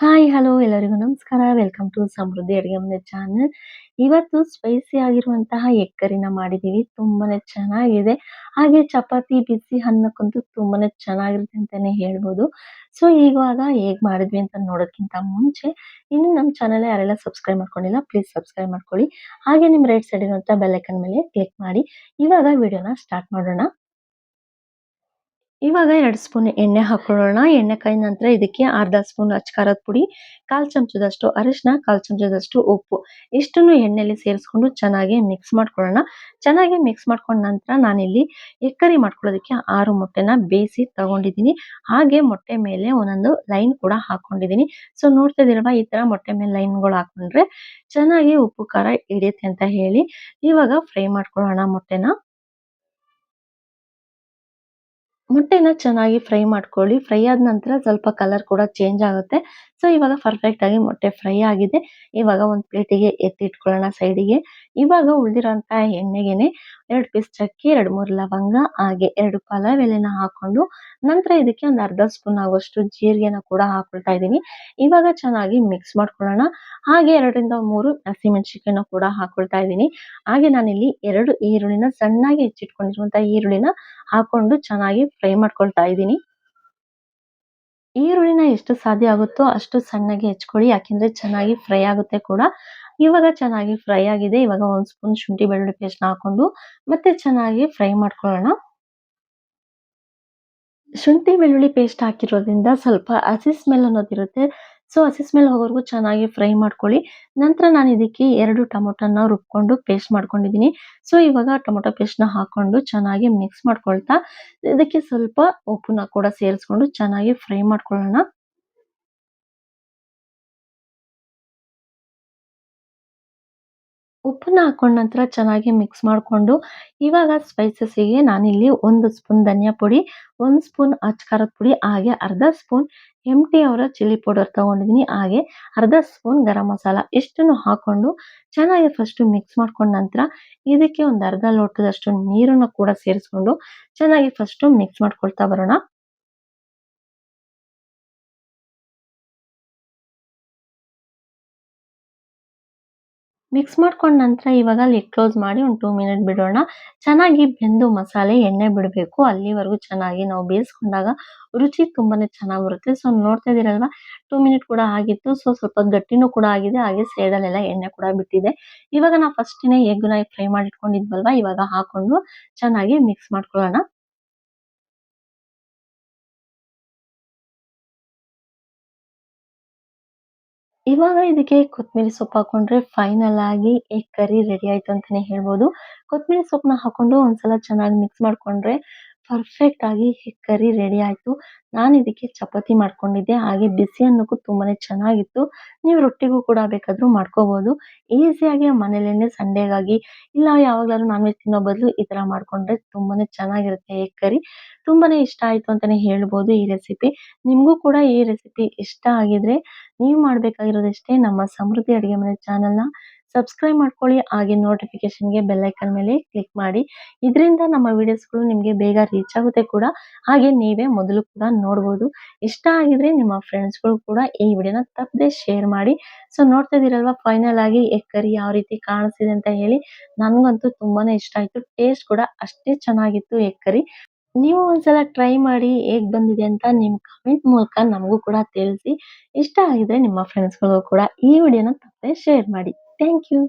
Hi, hello ಎಲ್ಲರಿಗೂ ನಮಸ್ಕಾರ. Welcome to ಸಮೃದ್ಧಿ ಅಡುಗೆ ಮನೆ ಚಾನಲ್. ಇವತ್ತು ಸ್ಪೈಸಿ ಆಗಿರುವಂತಹ ಎಗ್ ಕರಿನ ಮಾಡಿದ್ದೀವಿ. ತುಂಬಾನೇ ಚೆನ್ನಾಗಿದೆ. ಹಾಗೆ ಚಪಾತಿ, ಬಿಸಿ ಅನ್ನಕ್ಕಂತೂ ತುಂಬಾನೇ ಚೆನ್ನಾಗಿರುತ್ತೆ ಅಂತಾನೆ ಹೇಳ್ಬೋದು. ಸೊ ಇವಾಗ ಹೇಗ್ ಮಾಡಿದ್ವಿ ಅಂತ ನೋಡೋದ್ಕಿಂತ ಮುಂಚೆ ಇನ್ನು ನಮ್ಮ ಚಾನಲ್ ಯಾರೆಲ್ಲ ಸಬ್ಸ್ಕ್ರೈಬ್ ಮಾಡ್ಕೊಂಡಿಲ್ಲ ಪ್ಲೀಸ್ ಸಬ್ಸ್ಕ್ರೈಬ್ ಮಾಡ್ಕೊಳ್ಳಿ. ಹಾಗೆ ನಿಮ್ಮ ರೈಟ್ ಸೈಡ್ ಇರುವಂತಹ ಬೆಲ್ ಐಕಾನ್ ಮೇಲೆ ಕ್ಲಿಕ್ ಮಾಡಿ. ಇವಾಗ ವಿಡಿಯೋನ ಸ್ಟಾರ್ಟ್ ಮಾಡೋಣ. ಇವಾಗ 2 ಸ್ಪೂನ್ ಎಣ್ಣೆ ಹಾಕೊಳ್ಳೋಣ. ಎಣ್ಣೆ ಕಾಯ್ದ ನಂತರ ಇದಕ್ಕೆ ಅರ್ಧ ಸ್ಪೂನ್ ಅಚ್ಚ ಖಾರದ ಪುಡಿ, 1/4 ಚಮಚದಷ್ಟು ಅರಿಶಿನ, 1/4 ಚಮಚದಷ್ಟು ಉಪ್ಪು ಇಷ್ಟನ್ನು ಎಣ್ಣೆಯಲ್ಲಿ ಸೇರಿಸ್ಕೊಂಡು ಚೆನ್ನಾಗಿ ಮಿಕ್ಸ್ ಮಾಡ್ಕೊಳ್ಳೋಣ. ಚೆನ್ನಾಗಿ ಮಿಕ್ಸ್ ಮಾಡ್ಕೊಂಡ ನಂತರ ನಾನಿಲ್ಲಿ ಎಗ್ ಕರಿ ಮಾಡ್ಕೊಳ್ಳೋದಕ್ಕೆ 6 ಮೊಟ್ಟೆನ ಬೇಯಿಸಿ ತಗೊಂಡಿದ್ದೀನಿ. ಹಾಗೆ ಮೊಟ್ಟೆ ಮೇಲೆ ಒಂದೊಂದು ಲೈನ್ ಕೂಡ ಹಾಕೊಂಡಿದ್ದೀನಿ. ಸೊ ನೋಡ್ತಾ ಇದೀರಲ್ವಾ, ಈ ತರ ಮೊಟ್ಟೆ ಮೇಲೆ ಲೈನ್ಗಳು ಹಾಕೊಂಡ್ರೆ ಚೆನ್ನಾಗಿ ಉಪ್ಪು ಖಾರ ಹಿಡಿಯುತ್ತೆ ಅಂತ ಹೇಳಿ ಇವಾಗ ಫ್ರೈ ಮಾಡ್ಕೊಳ್ಳೋಣ ಮೊಟ್ಟೆನ. ಮೊಟ್ಟೆನ ಚೆನ್ನಾಗಿ ಫ್ರೈ ಮಾಡ್ಕೊಳ್ಳಿ. ಫ್ರೈ ಆದ ನಂತರ ಸ್ವಲ್ಪ ಕಲರ್ ಕೂಡ ಚೇಂಜ್ ಆಗುತ್ತೆ. ಸೊ ಇವಾಗ ಪರ್ಫೆಕ್ಟ್ ಆಗಿ ಮೊಟ್ಟೆ ಫ್ರೈ ಆಗಿದೆ. ಇವಾಗ ಒಂದು ಪ್ಲೇಟಿಗೆ ಎತ್ತಿಟ್ಕೊಳ್ಳೋಣ ಸೈಡಿಗೆ. ಇವಾಗ ಉಳಿದಿರೋಂತಹ ಎಣ್ಣೆಗೆನೆ 2 ಪೀಸ್ ಚಕ್ಕೆ, 2, 3 ಲವಂಗ, ಹಾಗೆ 2 ಪಲಾವ್ ಎಲೆನ ಹಾಕೊಂಡು ನಂತರ ಇದಕ್ಕೆ ಒಂದು ಅರ್ಧ ಸ್ಪೂನ್ ಆಗುವಷ್ಟು ಜೀರಿಗೆನ ಕೂಡ ಹಾಕೊಳ್ತಾ ಇದ್ದೀನಿ. ಇವಾಗ ಚೆನ್ನಾಗಿ ಮಿಕ್ಸ್ ಮಾಡ್ಕೊಳ್ಳೋಣ. ಹಾಗೆ 2ರಿಂದ 3 ಹಸಿಮೆಣಸಿನಕಾಯಿನ ಕೂಡ ಹಾಕೊಳ್ತಾ ಇದ್ದೀನಿ. ಹಾಗೆ ನಾನಿಲ್ಲಿ 2 ಈರುಳ್ಳಿನ ಸಣ್ಣಾಗಿ ಹೆಚ್ಚಿಟ್ಕೊಂಡಿರುವಂತಹ ಈರುಳ್ಳಿನ ಹಾಕೊಂಡು ಚೆನ್ನಾಗಿ ಫ್ರೈ ಮಾಡ್ಕೊಳ್ತಾ ಇದ್ದೀನಿ. ಈರುಳ್ಳಿನ ಎಷ್ಟು ಸಾಧ್ಯ ಆಗುತ್ತೋ ಅಷ್ಟು ಸಣ್ಣಗೆ ಹೆಚ್ಕೊಳ್ಳಿ. ಯಾಕೆಂದ್ರೆ ಚೆನ್ನಾಗಿ ಫ್ರೈ ಆಗುತ್ತೆ ಕೂಡ. ಇವಾಗ ಚೆನ್ನಾಗಿ ಫ್ರೈ ಆಗಿದೆ. ಇವಾಗ 1 ಸ್ಪೂನ್ ಶುಂಠಿ ಬೆಳ್ಳುಳ್ಳಿ ಪೇಸ್ಟ್‌ನ ಹಾಕೊಂಡು ಮತ್ತೆ ಚೆನ್ನಾಗಿ ಫ್ರೈ ಮಾಡ್ಕೊಳ್ಳೋಣ. ಶುಂಠಿ ಬೆಳ್ಳುಳ್ಳಿ ಪೇಸ್ಟ್ ಹಾಕಿರೋದ್ರಿಂದ ಸ್ವಲ್ಪ ಹಸಿ ಸ್ಮೆಲ್ ಅನ್ನೋದಿರುತ್ತೆ. ಸೊ ಹಸಿ ಸ್ಮೆಲ್ ಹೋಗೋವರೆಗೂ ಚೆನ್ನಾಗಿ ಫ್ರೈ ಮಾಡ್ಕೊಳ್ಳಿ. ನಂತರ ನಾನು ಇದಕ್ಕೆ 2 ಟೊಮೊಟೊನ ರುಬ್ಕೊಂಡು ಪೇಸ್ಟ್ ಮಾಡ್ಕೊಂಡಿದ್ದೀನಿ. ಸೊ ಇವಾಗ ಟೊಮೊಟೊ ಪೇಸ್ಟ್‌ನ ಹಾಕೊಂಡು ಚೆನ್ನಾಗಿ ಮಿಕ್ಸ್ ಮಾಡ್ಕೊಳ್ತಾ ಇದಕ್ಕೆ ಸ್ವಲ್ಪ ಉಪ್ಪನ್ನ ಕೂಡ ಸೇರಿಸ್ಕೊಂಡು ಚೆನ್ನಾಗಿ ಫ್ರೈ ಮಾಡ್ಕೊಳ್ಳೋಣ. ಉಪ್ಪನ್ನ ಹಾಕೊಂಡ ನಂತರ ಚೆನ್ನಾಗಿ ಮಿಕ್ಸ್ ಮಾಡ್ಕೊಂಡು ಇವಾಗ ಸ್ಪೈಸಸ್ಸಿಗೆ ನಾನಿಲ್ಲಿ 1 ಸ್ಪೂನ್ ಧನಿಯಾ ಪುಡಿ, 1 ಸ್ಪೂನ್ ಅಚ್ಚ ಖಾರದ ಪುಡಿ, ಹಾಗೆ ಅರ್ಧ ಸ್ಪೂನ್ ಎಂಟಿ ಅವರ ಚಿಲ್ಲಿ ಪೌಡರ್ ತಗೊಂಡಿದ್ದೀನಿ. ಹಾಗೆ ಅರ್ಧ ಸ್ಪೂನ್ ಗರಂ ಮಸಾಲ ಇಷ್ಟನ್ನು ಹಾಕೊಂಡು ಚೆನ್ನಾಗಿ ಫಸ್ಟ್ ಮಿಕ್ಸ್ ಮಾಡ್ಕೊಂಡ ನಂತರ ಇದಕ್ಕೆ ಒಂದು ಅರ್ಧ ಲೋಟದಷ್ಟು ನೀರನ್ನು ಕೂಡ ಸೇರಿಸ್ಕೊಂಡು ಚೆನ್ನಾಗಿ ಫಸ್ಟ್ ಮಿಕ್ಸ್ ಮಾಡ್ಕೊಳ್ತಾ ಬರೋಣ. ಮಿಕ್ಸ್ ಮಾಡ್ಕೊಂಡ ನಂತರ ಇವಾಗ ಲಿಡ್ ಕ್ಲೋಸ್ ಮಾಡಿ ಒಂದು 2 ಮಿನಿಟ್ ಬಿಡೋಣ. ಚೆನ್ನಾಗಿ ಬೆಂದು ಮಸಾಲೆ ಎಣ್ಣೆ ಬಿಡಬೇಕು. ಅಲ್ಲಿವರೆಗೂ ಚೆನ್ನಾಗಿ ನಾವು ಬೇಯಿಸ್ಕೊಂಡಾಗ ರುಚಿ ತುಂಬಾನೇ ಚೆನ್ನಾಗಿ ಬರುತ್ತೆ. ಸೊ ನೋಡ್ತಾ ಇದ್ದೀರಲ್ವಾ, 2 ಮಿನಿಟ್ ಕೂಡ ಆಗಿತ್ತು. ಸೊ ಸ್ವಲ್ಪ ಗಟ್ಟಿನೂ ಕೂಡ ಆಗಿದೆ. ಹಾಗೆ ಸೈಡಲ್ಲೆಲ್ಲ ಎಣ್ಣೆ ಕೂಡ ಬಿಟ್ಟಿದೆ. ಇವಾಗ ನಾವು ಫಸ್ಟ್‌ನೇ ಎಗ್‌ನ ಫ್ರೈ ಮಾಡಿ ಇಟ್ಕೊಂಡಿದ್ವಲ್ವಾ, ಇವಾಗ ಹಾಕೊಂಡು ಚೆನ್ನಾಗಿ ಮಿಕ್ಸ್ ಮಾಡ್ಕೊಳ್ಳೋಣ. ಇವಾಗ ಇದಕ್ಕೆ ಕೊತ್ತಂಬರಿ ಸೊಪ್ಪು ಹಾಕೊಂಡ್ರೆ ಫೈನಲ್ ಆಗಿ ಎಗ್ ಕರಿ ರೆಡಿ ಆಯ್ತು ಅಂತಾನೆ ಹೇಳ್ಬೋದು. ಕೊತ್ತಂಬರಿ ಸೊಪ್ಪನ್ನ ಹಾಕೊಂಡು ಒಂದ್ಸಲ ಚೆನ್ನಾಗಿ ಮಿಕ್ಸ್ ಮಾಡ್ಕೊಂಡ್ರೆ ಪರ್ಫೆಕ್ಟ್ ಆಗಿ ಎಗ್ ಕರಿ ರೆಡಿ ಆಯ್ತು. ನಾನು ಇದಕ್ಕೆ ಚಪಾತಿ ಮಾಡ್ಕೊಂಡಿದ್ದೆ. ಹಾಗೆ ಬಿಸಿ ಅನ್ನಕ್ಕೂ ತುಂಬಾನೇ ಚೆನ್ನಾಗಿತ್ತು. ನೀವು ರೊಟ್ಟಿಗೂ ಕೂಡ ಬೇಕಾದ್ರೂ ಮಾಡ್ಕೋಬಹುದು. ಈಸಿಯಾಗಿ ಮನೇಲೇನೆ ಸಂಡೇಗಾಗಿ ಇಲ್ಲ ಯಾವಾಗ್ಲಾದ್ರೂ ನಾನ್ ವೆಜ್ ತಿನ್ನೋ ಬದಲು ಈ ತರ ಮಾಡ್ಕೊಂಡ್ರೆ ತುಂಬಾನೇ ಚೆನ್ನಾಗಿರುತ್ತೆ ಎಗ್ ಕರಿ. ತುಂಬಾನೇ ಇಷ್ಟ ಆಯ್ತು ಅಂತಾನೆ ಹೇಳ್ಬೋದು ಈ ರೆಸಿಪಿ. ನಿಮ್ಗೂ ಕೂಡ ಈ ರೆಸಿಪಿ ಇಷ್ಟ ಆಗಿದ್ರೆ ನೀವು ಮಾಡ್ಬೇಕಾಗಿರೋದಿಷ್ಟೇ, ನಮ್ಮ ಸಮೃದ್ಧಿ ಅಡುಗೆ ಮನೆ ಚಾನೆಲ್‌ನ ಸಬ್ಸ್ಕ್ರೈಬ್ ಮಾಡ್ಕೊಳ್ಳಿ. ಹಾಗೆ ನೋಟಿಫಿಕೇಷನ್‌ಗೆ ಬೆಲ್ ಐಕಾನ್ ಮೇಲೆ ಕ್ಲಿಕ್ ಮಾಡಿ. ಇದರಿಂದ ನಮ್ಮ ವಿಡಿಯೋಸ್‌ಗಳು ನಿಮಗೆ ಬೇಗ ರೀಚ್ ಆಗುತ್ತೆ ಕೂಡ. ಹಾಗೆ ನೀವೇ ಮೊದಲು ಕೂಡ ನೋಡ್ಬೋದು. ಇಷ್ಟ ಆಗಿದ್ರೆ ನಿಮ್ಮ ಫ್ರೆಂಡ್ಸ್‌ಗಳು ಕೂಡ ಈ ವಿಡಿಯೋನ ತಪ್ಪದೆ ಶೇರ್ ಮಾಡಿ. ಸೊ ನೋಡ್ತಾ ಇದ್ದೀರಲ್ವಾ, ಫೈನಲ್ ಆಗಿ ಎಗ್ ಕರಿ ಯಾವ ರೀತಿ ಕಾಣಿಸ್ತಿದೆ ಅಂತ ಹೇಳಿ. ನನಗಂತೂ ತುಂಬಾನೇ ಇಷ್ಟ ಆಯ್ತು. ಟೇಸ್ಟ್ ಕೂಡ ಅಷ್ಟೇ ಚೆನ್ನಾಗಿತ್ತು ಎಗ್ ಕರಿ. ನೀವು ಒಂದ್ಸಲ ಟ್ರೈ ಮಾಡಿ ಹೇಗ್ ಬಂದಿದೆ ಅಂತ ನಿಮ್ ಕಮೆಂಟ್ ಮೂಲಕ ನಮಗೂ ಕೂಡ ತಿಳಿಸಿ. ಇಷ್ಟ ಆಗಿದ್ರೆ ನಿಮ್ಮ ಫ್ರೆಂಡ್ಸ್‌ಗಳಿಗೂ ಕೂಡ ಈ ವಿಡಿಯೋನ ತಪ್ಪದೆ ಶೇರ್ ಮಾಡಿ. Thank you.